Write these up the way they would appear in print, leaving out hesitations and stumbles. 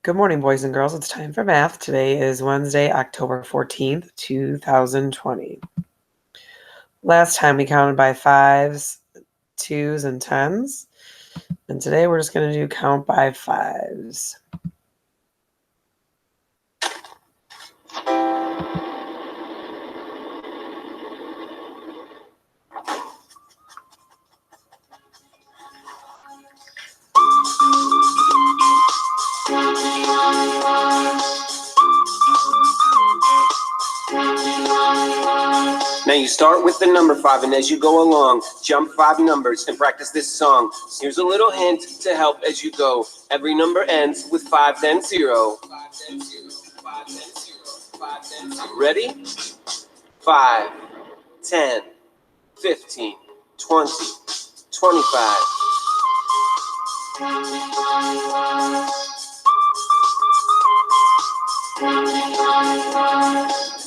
Good morning, boys and girls. It's time for math. Today is Wednesday, October 14th, 2020. Last time we counted by fives, twos, and tens. And today we're just going to do count by fives. Now you start with the number 5, and as you go along, jump 5 numbers and practice this song. Here's a little hint to help as you go. Every number ends with 5, then 0. Ready? 5, 10, 15, 20, 25.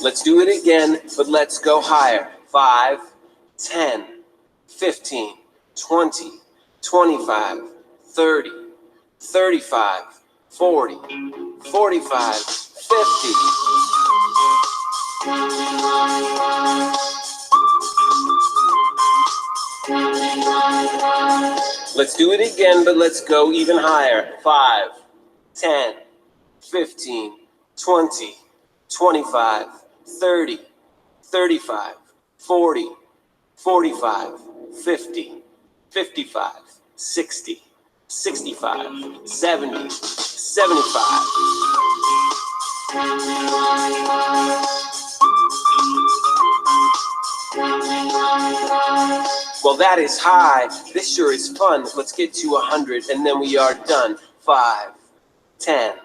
Let's do it again, but let's go higher. 5, 10, 15, 20, 25, 30, 35, 40, 45, 50. Let's do it again, but let's go even higher. 5, 10, 15, 20, 25, 30, 35, 40, 45, 50, 55, 60, 65, 70, 75. Well, that is high. This sure is fun. Let's get to 100 and then we are done. 5, 10,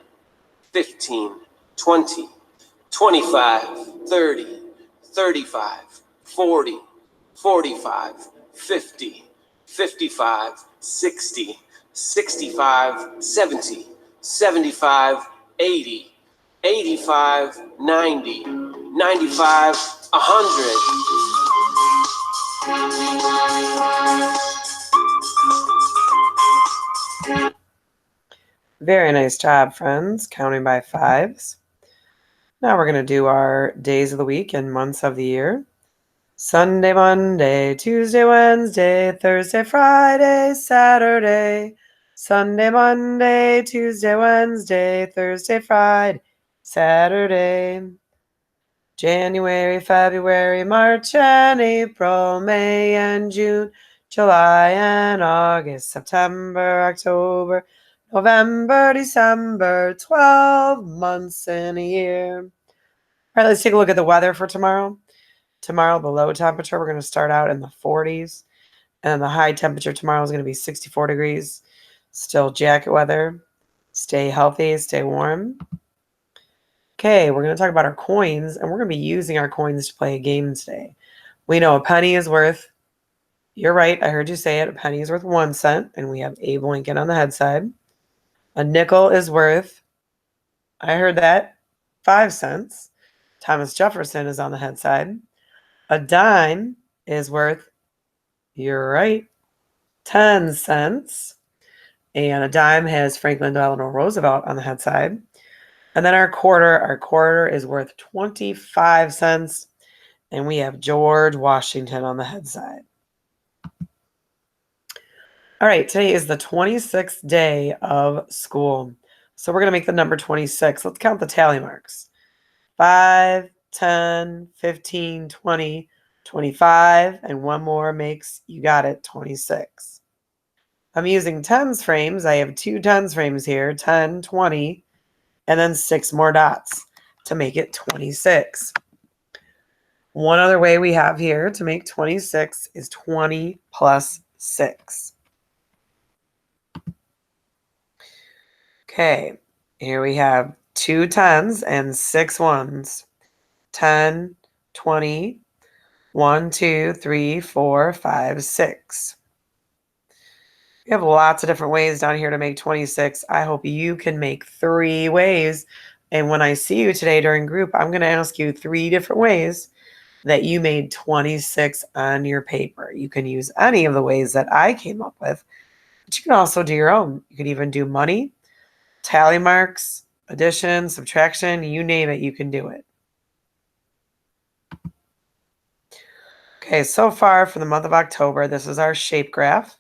15, 20, 25, 30, 35, 40, 45, 50, 55, 60, 65, 70, 75, 80, 85, 90, 95, 100. Very nice job, friends, counting by fives. Now we're going to do our days of the week and months of the year. Sunday, Monday, Tuesday, Wednesday, Thursday, Friday, Saturday. Sunday, Monday, Tuesday, Wednesday, Thursday, Friday, Saturday. January, February, March, and April, May, and June, July, and August, September, October, November, December, 12 months in a year. All right, let's take a look at the weather for tomorrow. Tomorrow, the low temperature, we're going to start out in the 40s. And the high temperature tomorrow is going to be 64 degrees. Still jacket weather. Stay healthy, stay warm. Okay, we're going to talk about our coins, and we're going to be using our coins to play a game today. We know a penny is worth, you're right, I heard you say it, a penny is worth 1 cent, and we have Abe Lincoln on the head side. A nickel is worth, I heard that, 5 cents. Thomas Jefferson is on the head side. A dime is worth, you're right, 10 cents. And a dime has Franklin Delano Roosevelt on the head side. And then our quarter is worth 25 cents. And we have George Washington on the head side. All right, today is the 26th day of school. So we're going to make the number 26. Let's count the tally marks. 5, 10, 15, 20, 25, and one more makes, you got it, 26. I'm using tens frames. I have 2 tens frames here, 10, 20, and then 6 more dots to make it 26. One other way we have here to make 26 is 20 plus 6. Okay, here we have 2 tens and 6 ones. 10, 20, 1, 2, 3, 4, 5, 6. We have lots of different ways down here to make 26. I hope you can make 3 ways. And when I see you today during group, I'm going to ask you 3 different ways that you made 26 on your paper. You can use any of the ways that I came up with, but you can also do your own. You could even do money, Tally marks, addition, subtraction, you name it, you can do it. Okay, so far for the month of October, this is our shape graph.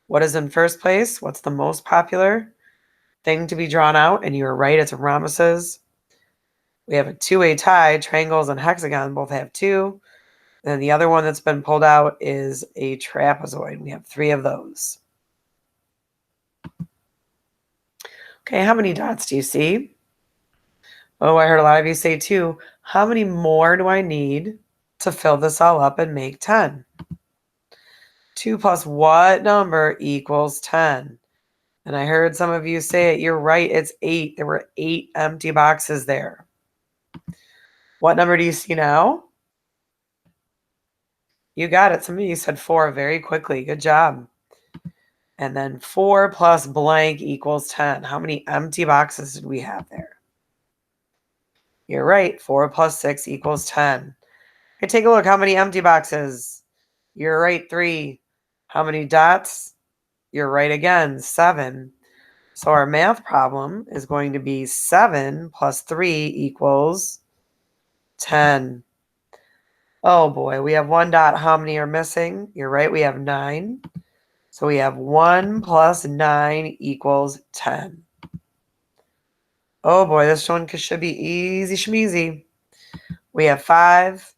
What is in first place? What's the most popular thing to be drawn out? And you're right, it's rhombuses. We have a two-way tie. Triangles and hexagon both have two. And the other one that's been pulled out is a trapezoid. We have 3 of those. Okay, how many dots do you see? Oh, I heard a lot of you say 2. How many more do I need to fill this all up and make 10? 2 plus what number equals 10? And I heard some of you say it. You're right, it's 8. There were 8 empty boxes there. What number do you see now? You got it. Some of you said 4 very quickly. Good job. And then 4 plus blank equals 10. How many empty boxes did we have there? You're right. 4 plus 6 equals 10. Okay, take a look. How many empty boxes? You're right. 3. How many dots? You're right again. 7. So our math problem is going to be 7 plus 3 equals 10. Oh boy, we have 1 dot. How many are missing? You're right. We have 9. So we have 1 plus 9 equals 10. Oh boy, this one should be easy schmeezy. We have 5.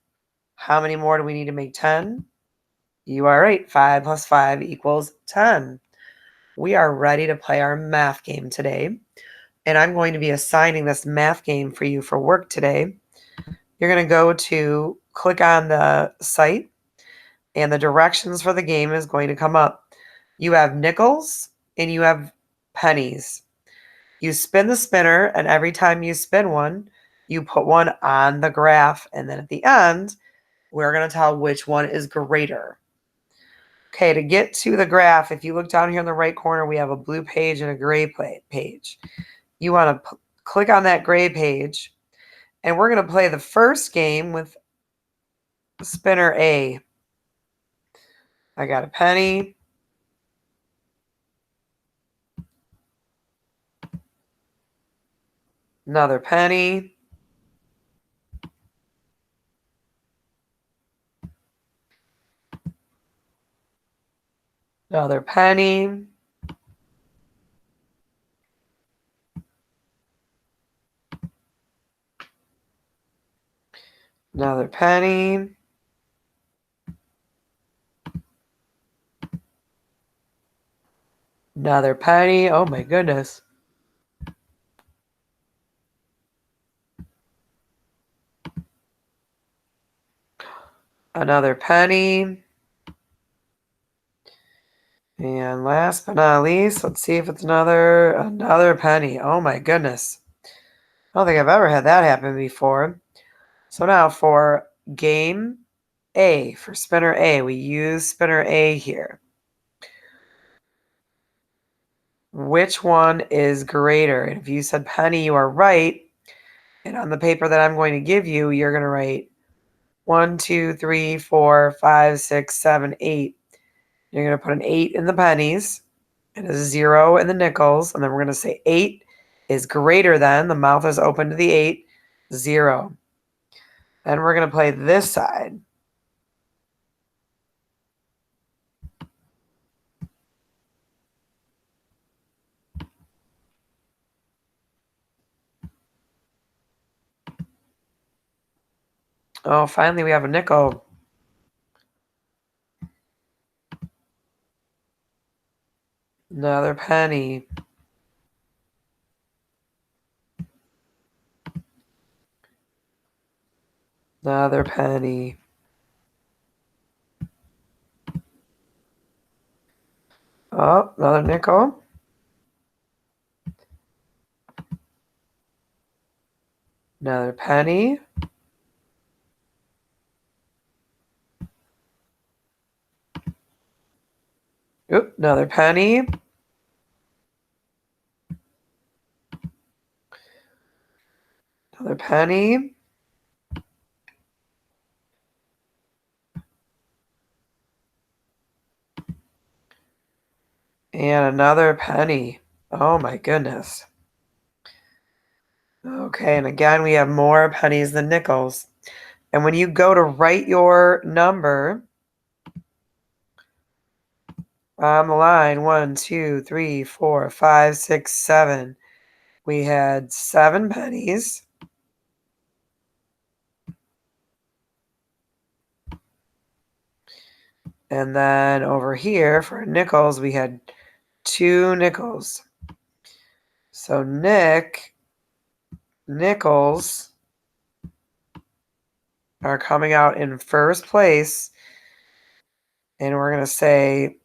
How many more do we need to make 10? You are right. 5 plus 5 equals 10. We are ready to play our math game today. And I'm going to be assigning this math game for you for work today. You're going to go to click on the site, and the directions for the game is going to come up. You have nickels and you have pennies. You spin the spinner, and every time you spin one, you put one on the graph. And then at the end, we're going to tell which one is greater. Okay, to get to the graph, if you look down here in the right corner, we have a blue page and a gray page. You want to click on that gray page, and we're going to play the first game with spinner A. I got a penny. Another penny. Another penny. Another penny. Another penny. Oh my goodness. Another penny. And last but not least, let's see if it's another penny. Oh my goodness. I don't think I've ever had that happen before. So now for game A, for spinner A, we use spinner A here. Which one is greater? And if you said penny, you are right. And on the paper that I'm going to give you, you're going to write 1, 2, 3, 4, 5, 6, 7, 8. You're going to put an 8 in the pennies and a 0 in the nickels. And then we're going to say 8 is greater than, the mouth is open to the 8, 0. Then we're going to play this side. Oh, finally we have a nickel. Another penny. Another penny. Oh, another nickel. Another penny. Oop, another penny. Another penny. And another penny. Oh my goodness. Okay, and again, we have more pennies than nickels. And when you go to write your number on the line, 1, 2, 3, 4, 5, 6, 7, we had 7 pennies. And then over here for nickels, we had 2 nickels. So nickels are coming out in first place. And we're going to say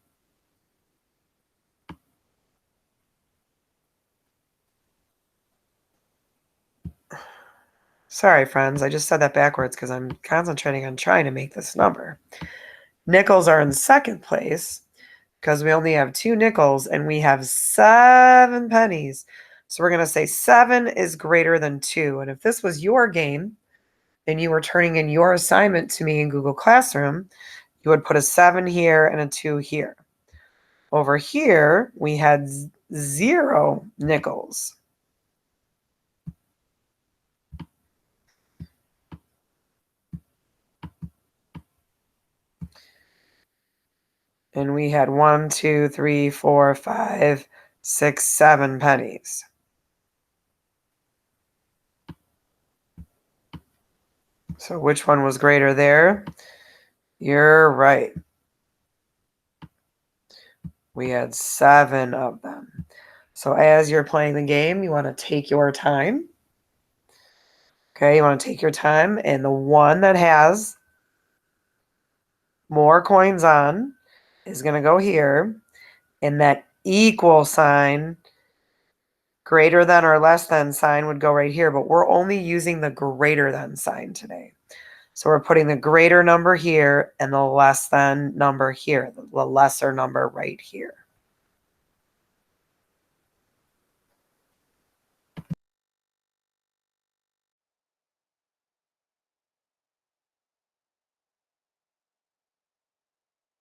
sorry, friends, I just said that backwards because I'm concentrating on trying to make this number. Nickels are in second place because we only have 2 nickels and we have 7 pennies. So we're going to say 7 is greater than 2. And if this was your game and you were turning in your assignment to me in Google Classroom, you would put a 7 here and a 2 here. Over here, we had 0 nickels. And we had 1, 2, 3, 4, 5, 6, 7 pennies. So which one was greater there? You're right. We had 7 of them. So as you're playing the game, you want to take your time. Okay, you want to take your time. And the one that has more coins on is going to go here. And that equal sign, greater than or less than sign would go right here. But we're only using the greater than sign today. So we're putting the greater number here and the less than number here, the lesser number right here.